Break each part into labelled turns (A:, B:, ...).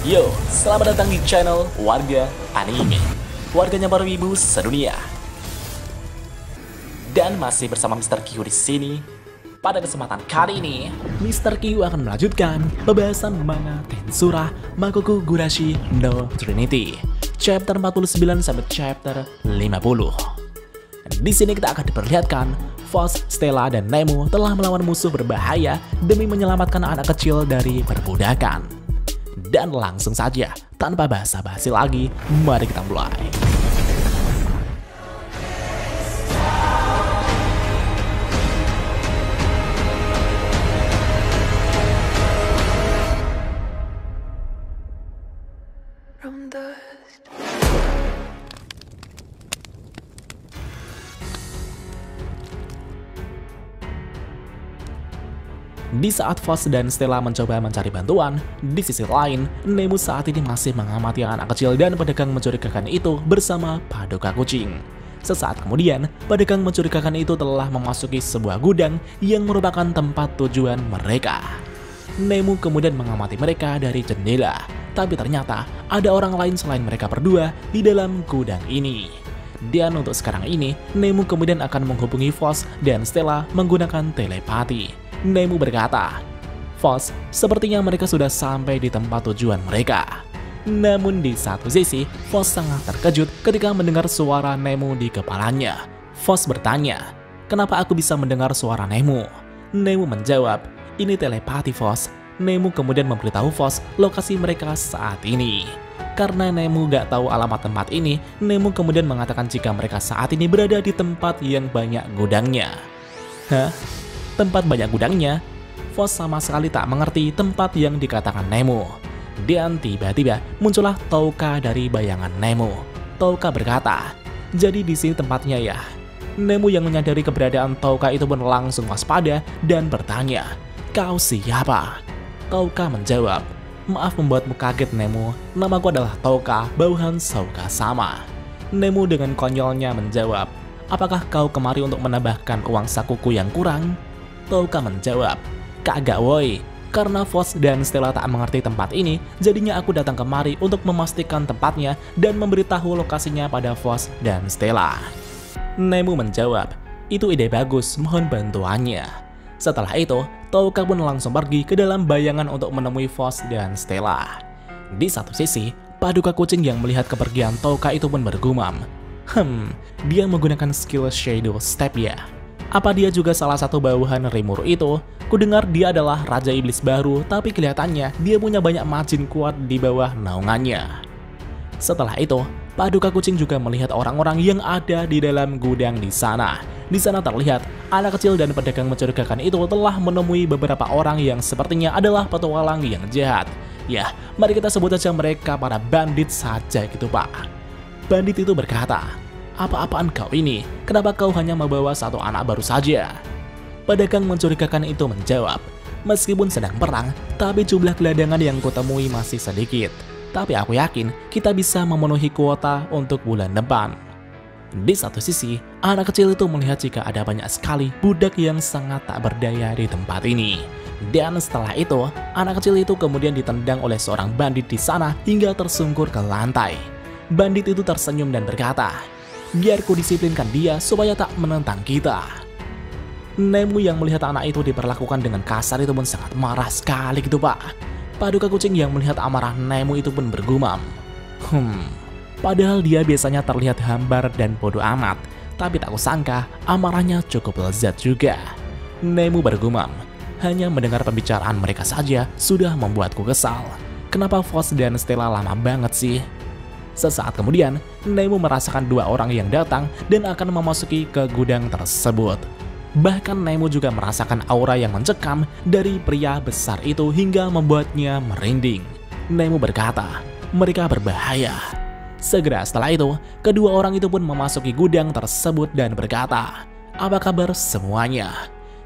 A: Yo, selamat datang di channel Warga Anime, warganya para wibu sedunia. Dan masih bersama Mr. Q di sini. Pada kesempatan kali ini, Mr. Q akan melanjutkan pembahasan manga Tensura Makoku Gurashi no Trinity, chapter 49 sampai chapter 50. Di sini kita akan diperlihatkan Fox, Stella, dan Nemu telah melawan musuh berbahaya demi menyelamatkan anak kecil dari perbudakan. Dan langsung saja, tanpa basa-basi lagi, mari kita mulai. Di saat Fox dan Stella mencoba mencari bantuan, di sisi lain, Nemu saat ini masih mengamati anak kecil dan pedagang mencurigakan itu bersama Paduka Kucing. Sesaat kemudian, pedagang mencurigakan itu telah memasuki sebuah gudang yang merupakan tempat tujuan mereka. Nemu kemudian mengamati mereka dari jendela, tapi ternyata ada orang lain selain mereka berdua di dalam gudang ini. Dan untuk sekarang ini, Nemu kemudian akan menghubungi Fox dan Stella menggunakan telepati. Nemu berkata, "Fox, sepertinya mereka sudah sampai di tempat tujuan mereka." Namun di satu sisi, Fox sangat terkejut ketika mendengar suara Nemu di kepalanya. Fox bertanya, "Kenapa aku bisa mendengar suara Nemu?" Nemu menjawab, "Ini telepati, Fox." Nemu kemudian memberitahu Fox lokasi mereka saat ini. Karena Nemu gak tahu alamat tempat ini, Nemu kemudian mengatakan jika mereka saat ini berada di tempat yang banyak gudangnya. Hah? Tempat banyak gudangnya? Fox sama sekali tak mengerti tempat yang dikatakan Nemu. Dan tiba-tiba muncullah Touka dari bayangan Nemu. Touka berkata, "Jadi di sini tempatnya ya?" Nemu yang menyadari keberadaan Touka itu pun langsung waspada dan bertanya, "Kau siapa?" Touka menjawab, "Maaf membuatmu kaget, Nemu. Namaku adalah Touka, Bauhan Souka sama." Nemu dengan konyolnya menjawab, "Apakah kau kemari untuk menambahkan uang sakuku yang kurang?" Touka menjawab, "Kagak woi, karena Fox dan Stella tak mengerti tempat ini, jadinya aku datang kemari untuk memastikan tempatnya dan memberitahu lokasinya pada Fox dan Stella." Nemu menjawab, "Itu ide bagus, mohon bantuannya." Setelah itu, Touka pun langsung pergi ke dalam bayangan untuk menemui Fox dan Stella. Di satu sisi, Paduka Kucing yang melihat kepergian Touka itu pun bergumam, dia menggunakan skill Shadow Step ya? Apa dia juga salah satu bawahan Rimuru itu? Kudengar dia adalah Raja Iblis baru, tapi kelihatannya dia punya banyak majin kuat di bawah naungannya." Setelah itu, Paduka Kucing juga melihat orang-orang yang ada di dalam gudang di sana. Di sana terlihat anak kecil dan pedagang mencurigakan itu telah menemui beberapa orang yang sepertinya adalah petualang yang jahat. Ya, mari kita sebut saja mereka para bandit saja gitu Pak. Bandit itu berkata, "Apa-apaan kau ini? Kenapa kau hanya membawa satu anak baru saja?" Pedagang mencurigakan itu menjawab, "Meskipun sedang perang, tapi jumlah gelandangan yang kutemui masih sedikit. Tapi aku yakin kita bisa memenuhi kuota untuk bulan depan." Di satu sisi, anak kecil itu melihat jika ada banyak sekali budak yang sangat tak berdaya di tempat ini. Dan setelah itu, anak kecil itu kemudian ditendang oleh seorang bandit di sana hingga tersungkur ke lantai. Bandit itu tersenyum dan berkata, "Biar ku disiplinkan dia supaya tak menentang kita." Nemu yang melihat anak itu diperlakukan dengan kasar itu pun sangat marah sekali gitu Pak. Paduka Kucing yang melihat amarah Nemu itu pun bergumam, padahal dia biasanya terlihat hambar dan bodoh amat, tapi tak kusangka amarahnya cukup lezat juga. Nemu bergumam, "Hanya mendengar pembicaraan mereka saja sudah membuatku kesal. Kenapa Fox dan Stella lama banget sih?" Sesaat kemudian, Nemu merasakan dua orang yang datang dan akan memasuki ke gudang tersebut. Bahkan Nemu juga merasakan aura yang mencekam dari pria besar itu hingga membuatnya merinding. Nemu berkata, "Mereka berbahaya." Segera setelah itu, kedua orang itu pun memasuki gudang tersebut dan berkata, "Apa kabar semuanya?"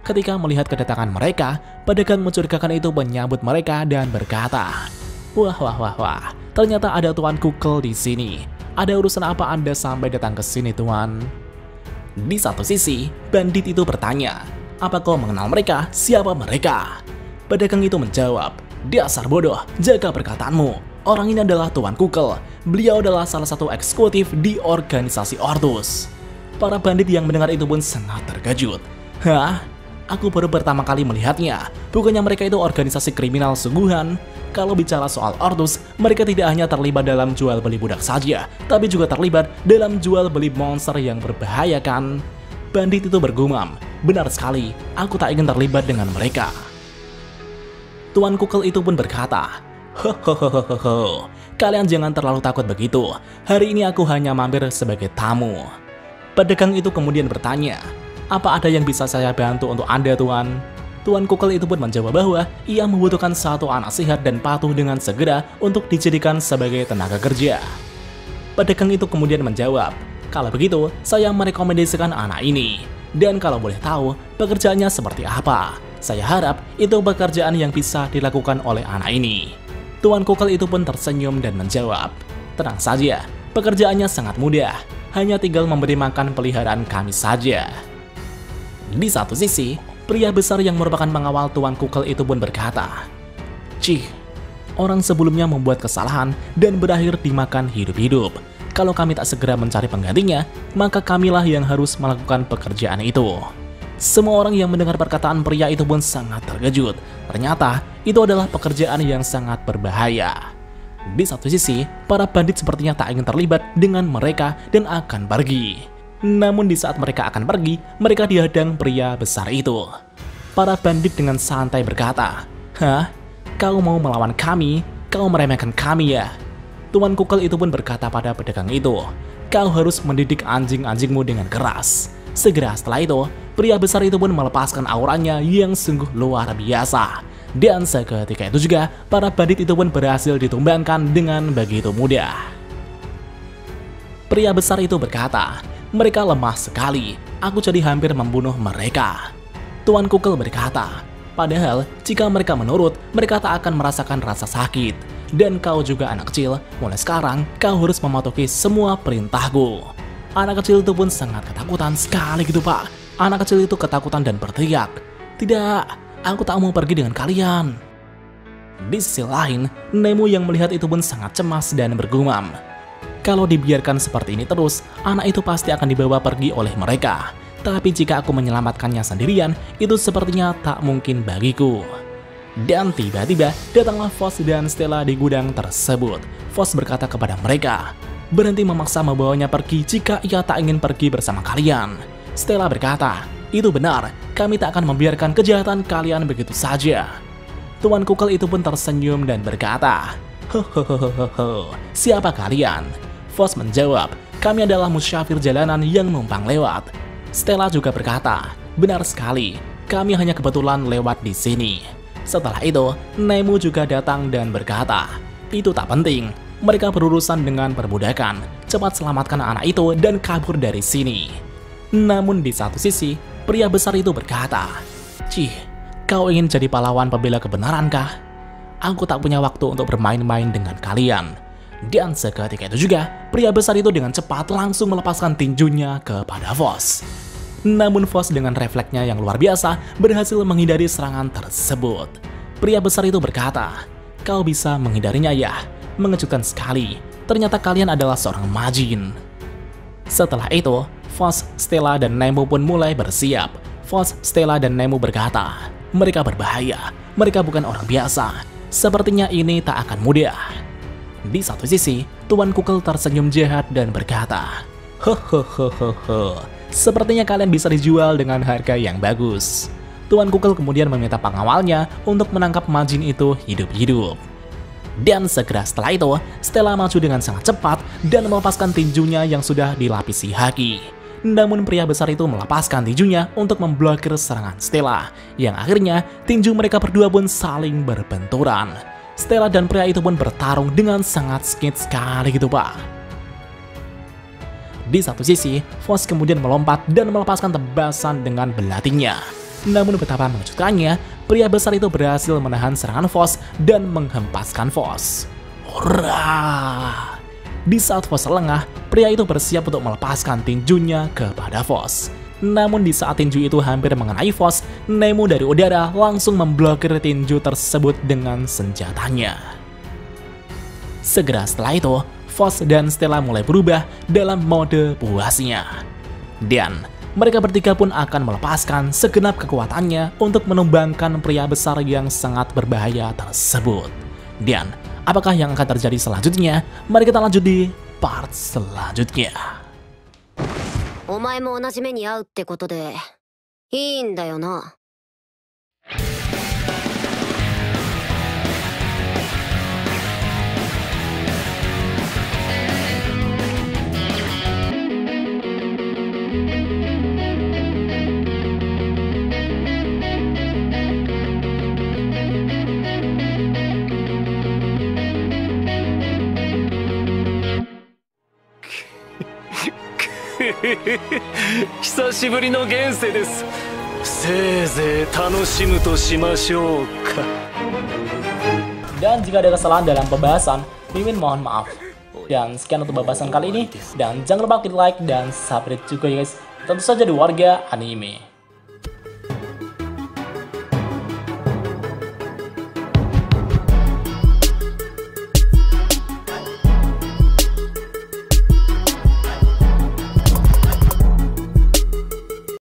A: Ketika melihat kedatangan mereka, pedagang mencurigakan itu menyambut mereka dan berkata, Wah, ternyata ada Tuan Kukel di sini. Ada urusan apa Anda sampai datang ke sini, Tuan?" Di satu sisi, bandit itu bertanya, "Apa kau mengenal mereka? Siapa mereka?" Pedagang itu menjawab, "Dasar bodoh, jaga perkataanmu. Orang ini adalah Tuan Kukl. Beliau adalah salah satu eksekutif di organisasi Ortus. Para bandit yang mendengar itu pun sangat terkejut. Hah? Aku baru pertama kali melihatnya. Bukannya mereka itu organisasi kriminal sungguhan? Kalau bicara soal Ortus, mereka tidak hanya terlibat dalam jual beli budak saja, tapi juga terlibat dalam jual beli monster yang berbahaya kan? Bandit itu bergumam. Benar sekali, aku tak ingin terlibat dengan mereka. Tuan Kukl itu pun berkata, "Hohohohoho, kalian jangan terlalu takut begitu. Hari ini aku hanya mampir sebagai tamu." Pedagang itu kemudian bertanya, "Apa ada yang bisa saya bantu untuk Anda, Tuan?" Tuan Kukl itu pun menjawab bahwa ia membutuhkan satu anak sehat dan patuh dengan segera untuk dijadikan sebagai tenaga kerja. Pedagang itu kemudian menjawab, "Kalau begitu, saya merekomendasikan anak ini. Dan kalau boleh tahu, pekerjaannya seperti apa? Saya harap itu pekerjaan yang bisa dilakukan oleh anak ini." Tuan Kukl itu pun tersenyum dan menjawab, "Tenang saja, pekerjaannya sangat mudah. Hanya tinggal memberi makan peliharaan kami saja." Di satu sisi, pria besar yang merupakan pengawal Tuan Kukl itu pun berkata, "Cih, orang sebelumnya membuat kesalahan dan berakhir dimakan hidup-hidup. Kalau kami tak segera mencari penggantinya, maka kamilah yang harus melakukan pekerjaan itu." Semua orang yang mendengar perkataan pria itu pun sangat terkejut. Ternyata, itu adalah pekerjaan yang sangat berbahaya. Di satu sisi, para bandit sepertinya tak ingin terlibat dengan mereka dan akan pergi. Namun di saat mereka akan pergi, mereka dihadang pria besar itu. Para bandit dengan santai berkata, "Hah? Kau mau melawan kami? Kau meremehkan kami ya?" Tuan Kukl itu pun berkata pada pedagang itu, "Kau harus mendidik anjing-anjingmu dengan keras." Segera setelah itu, pria besar itu pun melepaskan auranya yang sungguh luar biasa. Dan seketika itu juga, para bandit itu pun berhasil ditumbangkan dengan begitu mudah. Pria besar itu berkata, "Mereka lemah sekali, aku jadi hampir membunuh mereka." Tuan Kukl berkata, "Padahal jika mereka menurut, mereka tak akan merasakan rasa sakit. Dan kau juga anak kecil, mulai sekarang kau harus mematuhi semua perintahku." Anak kecil itu pun sangat ketakutan sekali gitu Pak. Anak kecil itu ketakutan dan berteriak, "Tidak, aku tak mau pergi dengan kalian." Di sisi lain, Nemu yang melihat itu pun sangat cemas dan bergumam, "Kalau dibiarkan seperti ini terus, anak itu pasti akan dibawa pergi oleh mereka. Tapi jika aku menyelamatkannya sendirian, itu sepertinya tak mungkin bagiku." Dan tiba-tiba datanglah Vos dan Stella di gudang tersebut. Vos berkata kepada mereka, "Berhenti memaksa membawanya pergi jika ia tak ingin pergi bersama kalian." Stella berkata, "Itu benar, kami tak akan membiarkan kejahatan kalian begitu saja." Tuan Kukl itu pun tersenyum dan berkata, "Hohohoho, siapa kalian?" Vos menjawab, "Kami adalah musyafir jalanan yang numpang lewat." Stella juga berkata, "Benar sekali, kami hanya kebetulan lewat di sini." Setelah itu, Nemu juga datang dan berkata, "Itu tak penting, mereka berurusan dengan perbudakan. Cepat selamatkan anak itu dan kabur dari sini." Namun di satu sisi, pria besar itu berkata, "Cih, kau ingin jadi pahlawan pembela kebenaran kah? Aku tak punya waktu untuk bermain-main dengan kalian." Dan seketika itu juga, pria besar itu dengan cepat langsung melepaskan tinjunya kepada Vos. Namun Vos dengan refleksnya yang luar biasa berhasil menghindari serangan tersebut. Pria besar itu berkata, "Kau bisa menghindarinya ya? Mengejutkan sekali. Ternyata kalian adalah seorang majin." Setelah itu, Vos, Stella, dan Nemu pun mulai bersiap. Vos, Stella, dan Nemu berkata, "Mereka berbahaya. Mereka bukan orang biasa. Sepertinya ini tak akan mudah." Di satu sisi, Tuan Kukl tersenyum jahat dan berkata, "Hohohoho, sepertinya kalian bisa dijual dengan harga yang bagus." Tuan Kukl kemudian meminta pengawalnya untuk menangkap majin itu hidup-hidup. Dan segera setelah itu, Stella maju dengan sangat cepat dan melepaskan tinjunya yang sudah dilapisi haki. Namun pria besar itu melepaskan tinjunya untuk memblokir serangan Stella, yang akhirnya tinju mereka berdua pun saling berbenturan. Stella dan pria itu pun bertarung dengan sangat sengit sekali gitu Pak. Di satu sisi, Vos kemudian melompat dan melepaskan tebasan dengan belatinya. Namun betapa mengejutkannya, pria besar itu berhasil menahan serangan Vos dan menghempaskan Vos. Hurrah! Di saat Vos lengah, pria itu bersiap untuk melepaskan tinjunya kepada Vos. Namun di saat tinju itu hampir mengenai Vos, Nemu dari udara langsung memblokir tinju tersebut dengan senjatanya. Segera setelah itu, Fox dan Stella mulai berubah dalam mode puasnya. Dan mereka bertiga pun akan melepaskan segenap kekuatannya untuk menumbangkan pria besar yang sangat berbahaya tersebut. Dan apakah yang akan terjadi selanjutnya? Mari kita lanjut di part selanjutnya.
B: お前も同じ目に遭うってことでいいんだよな。
C: 久しぶりの現世です。せいぜい楽しむとしましょうか。
A: Dan jika ada kesalahan dalam pembahasan, Mimin mohon maaf. Dan sekian untuk pembahasan kali ini. Dan jangan lupa klik like dan subscribe juga ya guys. Tentu saja di Warga Anime.